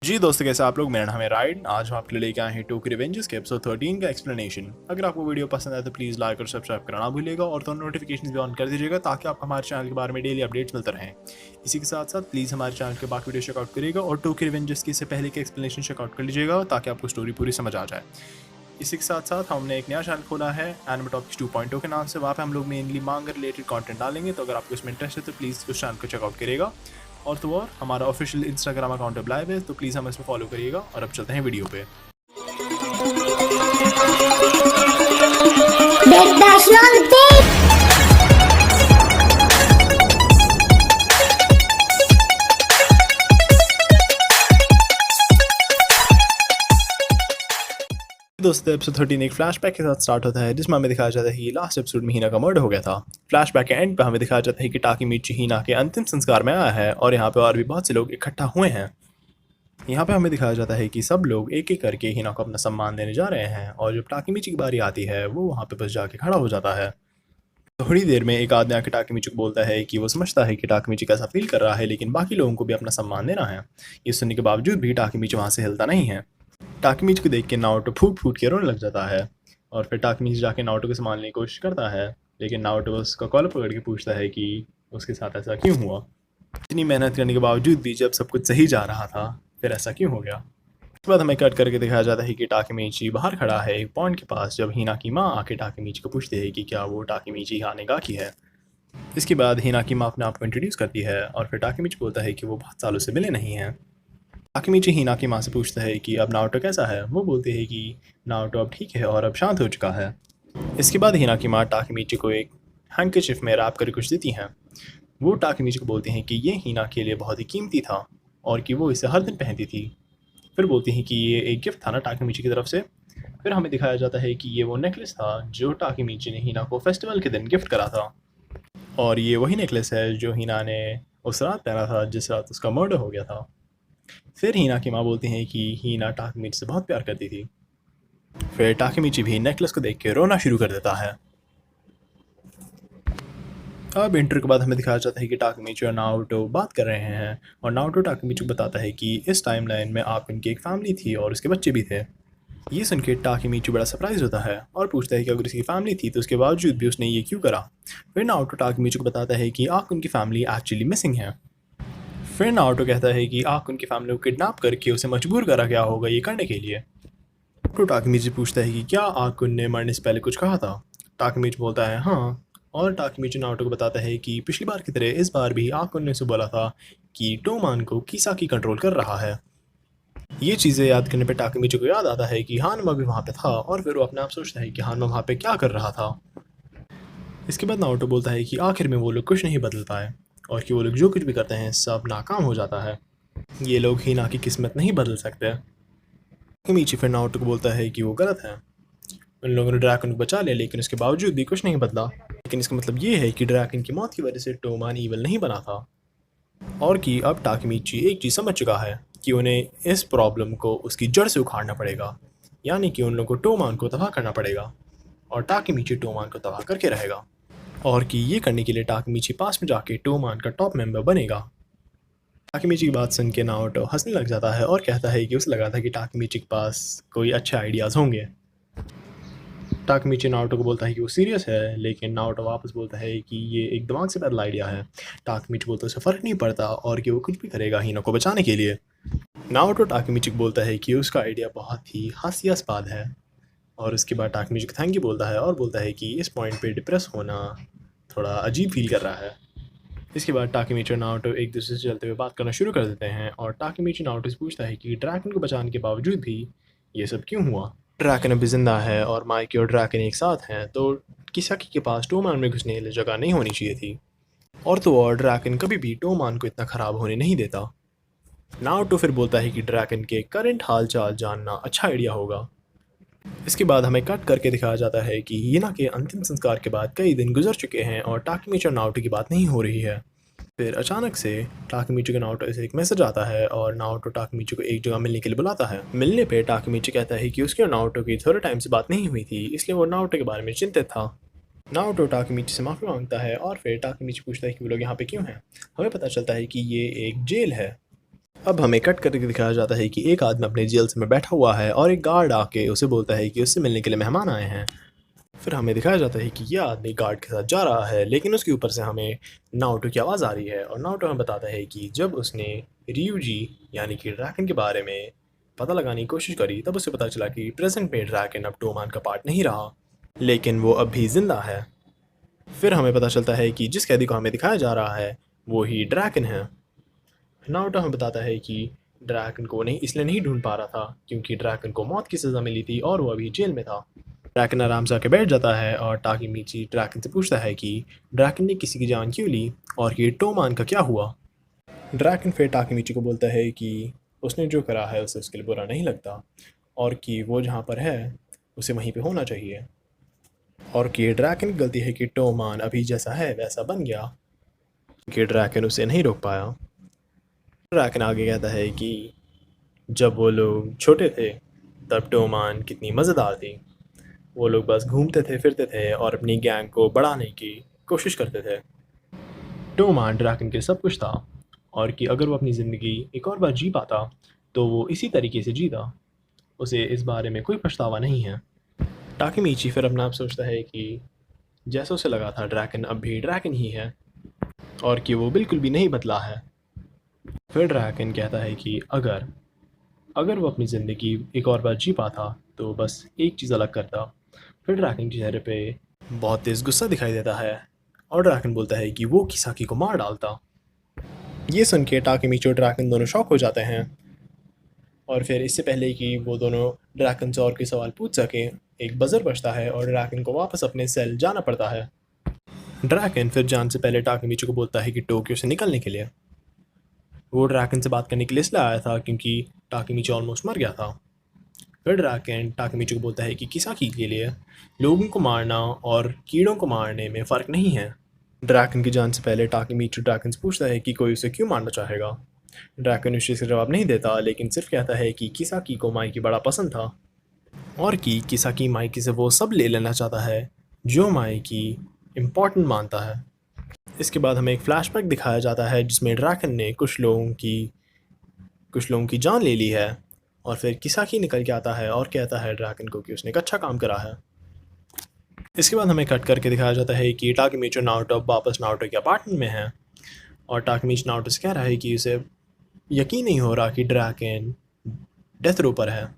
जी दोस्तों, कैसे आप लोग। मेरा नाम है राइड। आज हम आपके लिए लेके आए हैं टोक्यो रिवेंजर्स के एपिसोड 13 का एक्सप्लेनेशन। अगर आपको वीडियो पसंद आए तो प्लीज़ लाइक और सब्सक्राइब करना भूलिएगा और दोनों नोटिफिकेशन भी ऑन कर दीजिएगा ताकि आपको हमारे चैनल के बारे में डेली अपडेट्स मिलते रहें। इसी के साथ साथ प्लीज़ हमारे चैनल के बाकी वीडियो चेकआउट करिएगा और टोक्यो रिवेंजर्स की इससे पहले के एक्सप्लेनेशन चेकआउट कर लीजिएगा ताकि आपको स्टोरी पूरी समझ आ जाए। इसी के साथ साथ हमने एक नया चैनल खोला है एनिमे टॉपिक्स 2.0 के नाम से। वहाँ पे हम लोग मेनली मांगा रिलेटेड कंटेंट डालेंगे, तो अगर आपको इसमें इंटरेस्ट है तो प्लीज़ उस चैनल को चेकआउट करिएगा। और तो और हमारा ऑफिशियल इंस्टाग्राम अकाउंट अब लाइव है, तो प्लीज़ हमें इसमें फॉलो करिएगा। और अब चलते हैं वीडियो पे। दोस्तों, एपिसोड 13 एक फ्लैशबैक के साथ स्टार्ट होता है जिसमें हमें दिखाया जाता है कि लास्ट एपिसोड में हीना का मर्डर हो गया था। फ्लैशबैक के एंड पे हमें दिखाया जाता है कि टाकीमिची हीना के अंतिम संस्कार में आया है और यहाँ पे और भी बहुत से लोग इकट्ठा हुए हैं। यहाँ पे हमें दिखाया जाता है कि सब लोग एक एक करके हीना को अपना सम्मान देने जा रहे हैं और जब टाकीमिची की बारी आती है वो वहाँ पे बस जाके खड़ा हो जाता है। थोड़ी देर में एक आदमी आके टाकीमिची को बोलता है कि वो समझता है कि टाकीमिची कैसा फील कर रहा है, लेकिन बाकी लोगों को भी अपना सम्मान देना है। ये सुनने के बावजूद भी टाकीमिची वहाँ से हिलता नहीं है। टाकीमिची को देख के नाओटो फूट फूट के रोने लग जाता है और फिर टाकीमिची जाके नाओटो को संभालने की कोशिश करता है, लेकिन नाओटो उसका कॉलर पकड़ के पूछता है कि उसके साथ ऐसा क्यों हुआ। इतनी मेहनत करने के बावजूद भी जब सब कुछ सही जा रहा था फिर ऐसा क्यों हो गया। उसके बाद हमें कट करके दिखाया जाता है कि टाकीमिची बाहर खड़ा है एक पॉइंट के पास, जब हीना की माँ आके टाकीमिची को पूछती है कि क्या वो टाकीमिची हानेगा की है। इसके बाद हीना की माँ अपने आप को इंट्रोड्यूस करती है और फिर टाकीमिची बोलता है कि वो बहुत सालों से मिले नहीं हैं। टाकीमिची हीना की माँ से पूछता है कि अब नाओटो कैसा है। वो बोलती है कि नाओटो अब ठीक है और अब शांत हो चुका है। इसके बाद हीना की माँ टाकीमिची को एक हैंकरचिफ में रैप करके कुछ देती हैं। वो टाकीमिची को बोलती हैं कि ये हीना के लिए बहुत ही कीमती था और कि वो इसे हर दिन पहनती थी। फिर बोलती हैं कि ये एक गिफ्ट था ना टाकीमिची की तरफ से। फिर हमें दिखाया जाता है कि ये वो नेकलेस था जो टाकीमिची ने हीना को फेस्टिवल के दिन गिफ्ट करा था और ये वही नेकलेस है जो हीना ने उस रात पहना था जिस रात उसका मर्डर हो गया था। फिर हीना की माँ बोलती हैं कि हीना टाकीमिची से बहुत प्यार करती थी। फिर टाकीमिची भी नेकलेस को देख के रोना शुरू कर देता है। अब इंटरव्यू के बाद हमें दिखाया जाता है कि टाकीमिची और नाओटो बात कर रहे हैं और नाओटो टाकीमिची को बताता है कि इस टाइमलाइन में आप इनकी एक फैमिली थी और उसके बच्चे भी थे। ये सुन के टाकीमिची बड़ा सरप्राइज होता है और पूछता है कि अगर इसकी फैमिली थी तो उसके बावजूद भी उसने ये क्यों करा। फिर नाओटो टाकीमिची को बताता है कि आक उनकी फैमिली एक्चुअली मिसिंग है। फिर नाओटो कहता है कि आक उनकी फैमिली को किडनैप करके उसे मजबूर करा गया होगा ये करने के लिए। तो टाकीमिची पूछता है कि क्या आकुन ने मरने से पहले कुछ कहा था। टाकीमिची बोलता है हाँ, और टाकीमिची नाओटो को बताता है कि पिछली बार की तरह इस बार भी आकुन ने उसे बोला था कि टोमान को किसाकी कंट्रोल कर रहा है। ये चीज़ें याद करने पे टाकीमिची को याद आता है कि हानमा भी वहाँ पे था और फिर वो अपने आप सोचता है कि हानमा वहाँ पे क्या कर रहा था। इसके बाद नाओटो बोलता है कि आखिर में वो लोग कुछ नहीं बदल पाए और कि वो लोग जो कुछ भी करते हैं सब नाकाम हो जाता है। ये लोग हीना की किस्मत नहीं बदल सकते। टाकीमिची फिर नाओटो को बोलता है कि वो गलत है। उन लोगों ने ड्रैकन को बचा लिया लेकिन उसके बावजूद भी कुछ नहीं बदला। लेकिन इसका मतलब ये है कि ड्रैकन की मौत की वजह से टोमान ईवल नहीं बना था और कि अब टाकीमिची एक चीज़ समझ चुका है कि उन्हें इस प्रॉब्लम को उसकी जड़ से उखाड़ना पड़ेगा, यानी कि उन लोगों को टोमान को तबाह करना पड़ेगा और टाकीमिची टोमान को तबाह करके रहेगा और कि ये करने के लिए टाकीमिची पास में जाके टोमान का टॉप मेंबर बनेगा। टाकीमिची की बात सुन के नाओटो हंसने लग जाता है और कहता है कि उसे लगा था कि टाकीमिची के पास कोई अच्छे आइडियाज़ होंगे। टाकीमिची नाओटो को बोलता है कि वो सीरियस है, लेकिन नाओटो वापस बोलता है कि ये एक दिमाग से पैदा आइडिया है। टाकीमिची बोलता है उसे फ़र्क नहीं पड़ता और कि वो कुछ भी करेगा हीना को बचाने के लिए। नाओटो टाकीमिची को बोलता है कि उसका आइडिया बहुत ही हास्यास्पद है और उसके बाद टाकीमिची को थैंक यू बोलता है और बोलता है कि इस पॉइंट पे डिप्रेस होना थोड़ा अजीब फील कर रहा है। इसके बाद टाकीमिची और नाओटो एक दूसरे से चलते हुए बात करना शुरू कर देते हैं और टाकीमिची नाओटो से पूछता है कि ड्रैगन को बचाने के बावजूद भी ये सब क्यों हुआ। ड्रैगन अभी जिंदा है और माइकी और ड्रैगन एक साथ हैं, तो किसाकी के पास टोमान में घुसने के लिए जगह नहीं होनी चाहिए थी। और तो और ड्रैगन कभी भी टोमान को इतना ख़राब होने नहीं देता। नाओटो फिर बोलता है कि ड्रैगन के करंट हाल चाल जानना अच्छा आइडिया होगा। इसके बाद हमें कट करके दिखाया जाता है कि हीना के अंतिम संस्कार के बाद कई दिन गुजर चुके हैं और टाकीमिची और नाओटो की बात नहीं हो रही है। फिर अचानक से टाकीमिची को नाओटो से एक मैसेज आता है और नाओटो टाकीमिची को एक जगह मिलने के लिए बुलाता है। मिलने पे टाकीमिची कहता है कि उसके और नाओटो की थोड़े टाइम से बात नहीं हुई थी, इसलिए वो नाओटो के बारे में चिंतित था। नाओटो टाकीमिची से माफ़ी मांगता है और फिर टाकीमिची पूछता है कि वो लोग यहाँ पे क्यों हैं। हमें पता चलता है कि ये एक जेल है। अब हमें कट करके दिखाया जाता है कि एक आदमी अपने जेल में बैठा हुआ है और एक गार्ड आके उसे बोलता है कि उससे मिलने के लिए मेहमान आए हैं। फिर हमें दिखाया जाता है कि यह आदमी गार्ड के साथ जा रहा है, लेकिन उसके ऊपर से हमें नाओटो की आवाज़ आ रही है और नाओटो हमें बताता है कि जब उसने रियूजी यानी कि ड्रैकन के बारे में पता लगाने की कोशिश करी तब उसे पता चला कि प्रेजेंट में ड्रैकन अब टोमान का पार्ट नहीं रहा, लेकिन वो अब भी जिंदा है। फिर हमें पता चलता है कि जिस कैदी को हमें दिखाया जा रहा है वो ही ड्रैकन है। नाओटो हमें बताता है कि ड्रैकन को नहीं इसलिए नहीं ढूंढ पा रहा था क्योंकि ड्रैकन को मौत की सज़ा मिली थी और वो अभी जेल में था। ड्रैकन आराम से आके बैठ जाता है और टाकीमीची ड्रैकन से पूछता है कि ड्रैकन ने किसी की जान क्यों ली और ये टोमान का क्या हुआ। ड्रैकन फिर टाकीमीची को बोलता है कि उसने जो करा है उसे उसके लिए बुरा नहीं लगता और कि वो जहाँ पर है उसे वहीं पे होना चाहिए और कि ड्रैकन की गलती है कि टोमान अभी जैसा है वैसा बन गया कि ड्रैकन उसे नहीं रोक पाया। ड्रैकन आगे कहता है कि जब वो लोग छोटे थे तब टोमान कितनी मज़ेदार थी। वो लोग बस घूमते थे फिरते थे और अपनी गैंग को बढ़ाने की कोशिश करते थे। टोमान ड्रैकन के सब कुछ था और कि अगर वो अपनी ज़िंदगी एक और बार जी पाता तो वो इसी तरीके से जीता। उसे इस बारे में कोई पछतावा नहीं है। टाकीमीची फिर अपना आप सोचता है कि जैसा उसे लगा था ड्रैकन अब भी ड्रैकन ही है और कि वो बिल्कुल भी नहीं बदला है। फिर ड्रैकन कहता है कि अगर अगर वो अपनी ज़िंदगी एक और बार जी पाता तो बस एक चीज़ अलग करता। फिर ड्रैकन के चेहरे पे बहुत तेज़ गुस्सा दिखाई देता है और ड्रैकन बोलता है कि वो किसाकी को मार डालता। ये सुन के टाकीमीची और ड्रैकन दोनों शॉक हो जाते हैं और फिर इससे पहले कि वो दोनों ड्रैकन से और कोई सवाल पूछ सकें एक बजर बजता है और ड्रैकन को वापस अपने सेल जाना पड़ता है। ड्रैकन फिर जान से पहले टाकीमीची को बोलता है कि टोक्यो से निकलने के लिए। वो ड्रैकन से बात करने के लिए इसलिए आया था क्योंकि टाकीमीची ऑलमोस्ट मर गया था। फिर ड्रैकन टाकीमीची को बोलता है कि किसाकी के लिए लोगों को मारना और कीड़ों को मारने में फ़र्क नहीं है। ड्रैकन की जान से पहले टाकीमीची ड्रैकन से पूछता है कि कोई उसे क्यों मारना चाहेगा। ड्रैकन उस चीज़ का जवाब नहीं देता लेकिन सिर्फ कहता है कि किसाकी को माइकी बड़ा पसंद था और कि किसाकी माइकी से वो सब ले लेना चाहता है जो माइकी इम्पॉर्टेंट मानता है। इसके बाद हमें एक फ्लैशबैक दिखाया जाता है जिसमें ड्रैकन ने कुछ लोगों की जान ले ली है और फिर किसाकी निकल के आता है और कहता है ड्रैकन को कि उसने एक अच्छा काम करा है। इसके बाद हमें कट करके दिखाया जाता है कि टाकीमीची और नाओटो वापस नाओटो के अपार्टमेंट में है और टाकीमीची नाओटो से कह रहा है कि उसे यकीन नहीं हो रहा कि ड्रैकन डेथ रो पर है।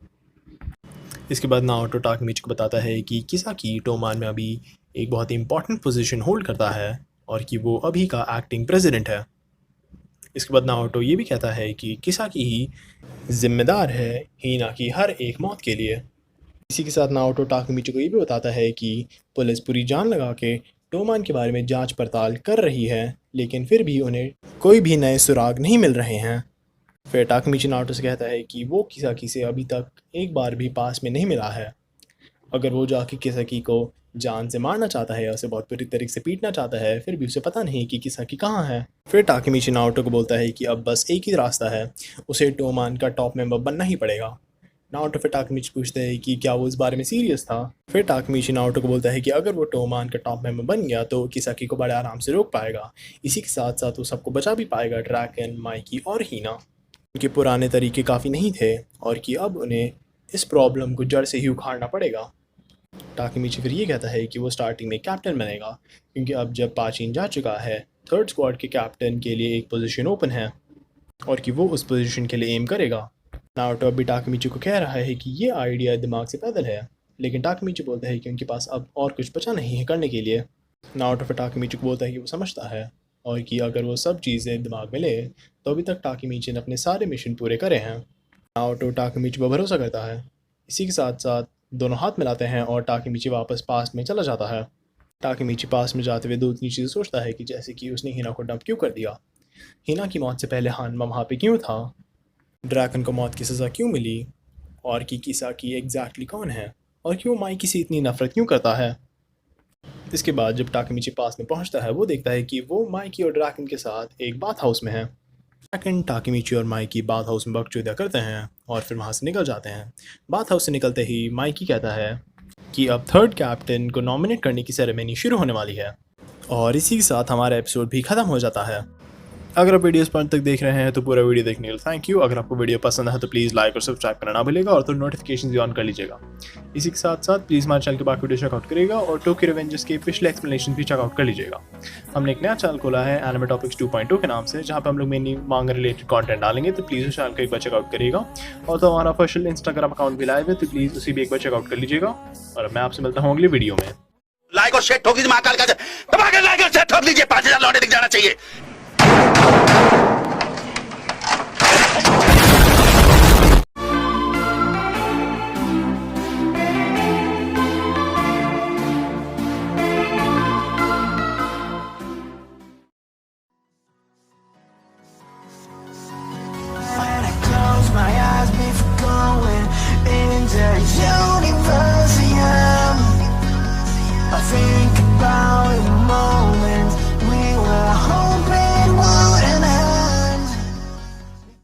इसके बाद नाओटो टाकीमीची को बताता है कि किसाकी टोमान में अभी एक बहुत ही इंपॉर्टेंट पोजीशन होल्ड करता है और कि वो अभी का एक्टिंग प्रेसिडेंट है। इसके बाद नाओटो ये भी कहता है कि किसाकी ही जिम्मेदार है हिना की हर एक मौत के लिए। इसी के साथ नाओटो टाकीमीची को ये भी बताता है कि पुलिस पूरी जान लगा के टोमान के बारे में जांच पड़ताल कर रही है लेकिन फिर भी उन्हें कोई भी नए सुराग नहीं मिल रहे हैं। फिर टाकीमीची नाओटो से कहता है कि वो किसाकी से अभी तक एक बार भी पास में नहीं मिला है। अगर वो जाके किसाकी को जान से मारना चाहता है या उसे बहुत बुरी तरीके से पीटना चाहता है फिर भी उसे पता नहीं कि किसाकी कहाँ है। फिर टाकीमीची नाओटो को बोलता है कि अब बस एक ही रास्ता है, उसे टोमान का टॉप मेंबर बनना ही पड़ेगा। नाओटो फिर टाकीमीची पूछते हैं कि क्या वो इस बारे में सीरियस था। फिर टाकीमीची नाओटो को बोलता है कि अगर वो टोमान का टॉप मेंबर बन गया तो किसाकी को बड़े आराम से रोक पाएगा। इसी के साथ साथ वो सबको बचा भी पाएगा, ड्रैकन, माइकी और हीना। उनके पुराने तरीके काफ़ी नहीं थे और कि अब उन्हें इस प्रॉब्लम को जड़ से ही उखाड़ना पड़ेगा। टाकीमीची फिर ये कहता है कि वो स्टार्टिंग में कैप्टन बनेगा क्योंकि अब जब पाचिन जा चुका है थर्ड स्क्वाड के कैप्टन के लिए एक पोजीशन ओपन है और कि वो उस पोजीशन के लिए एम करेगा। नाओटो भी टाकीमीची को कह रहा है कि ये आइडिया दिमाग से पैदल है लेकिन टाकीमीची बोलता है कि उनके पास अब और कुछ बचा नहीं है करने के लिए। नाओटो फिर टाकीमीची को बोलता है कि वो समझता है और कि अगर वो सब चीज़ें दिमाग में ले तो अभी तक टाकीमीची ने अपने सारे मिशन पूरे करे हैं। नाओटो टाकीमीची पर भरोसा करता है। इसी के साथ साथ दोनों हाथ मिलाते हैं और टाकीमीची वापस पास्ट में चला जाता है। टाकीमीची पास्ट में जाते हुए दो तीन चीज़ें सोचता है कि जैसे कि उसने हिना को डंप क्यों कर दिया, हिना की मौत से पहले हानमा वहाँ पे क्यों था, ड्रैकन को मौत की सज़ा क्यों मिली और कि किसाकी एग्जैक्टली कौन है और क्यों माइकी से इतनी नफरत क्यों करता है। इसके बाद जब टाकीमीची पास में पहुंचता है वो देखता है कि वो माइकी और ड्रैकन के साथ एक बाथ हाउस में है। ड्रैकन, टाकीमीची और माइकी बाथ हाउस में बकचोदिया करते हैं और फिर वहाँ से निकल जाते हैं। बाथ हाउस से निकलते ही माइकी कहता है कि अब थर्ड कैप्टन को नॉमिनेट करने की सेरेमनी शुरू होने वाली है और इसी के साथ हमारा एपिसोड भी ख़त्म हो जाता है। अगर आप वीडियो इस पॉइंट तक देख रहे हैं तो पूरा वीडियो देखने के लिए थैंक यू। अगर आपको वीडियो पसंद है तो प्लीज़ लाइक और सब्सक्राइब करना ना भूलिएगा और तो नोटिफिकेशन भी ऑन कर लीजिएगा। इसी के साथ साथ प्लीज़ हमारे चैनल के बाकी वीडियो चेकआउट करिएगा और टोक्यो रिवेंजर्स के पिछले एक्सप्लेनेशन भी चेकआउट कर लीजिएगा। हमने एक नया चैनल खोला है एनिमे टॉपिक्स 2.2 के नाम से, जहाँ पे हम लोग मेनली मांगा रिलेटेड कंटेंट डालेंगे, तो प्लीज़ उस चैनल को एक बार चेकआउट करिएगा। और तो हमारा ऑफिशियल इंस्टाग्राम अकाउंट भी लाइव है, तो प्लीज़ उसे भी एक बार चेकआउट कर लीजिएगा। और मैं आपसे मिलता हूँ अगली वीडियो में। लाइक और शेयर ठोक दीजिए, महाकाल का दबा के लाइक और शेयर ठोक लीजिए, 5000 लौटे दिख जाना चाहिए।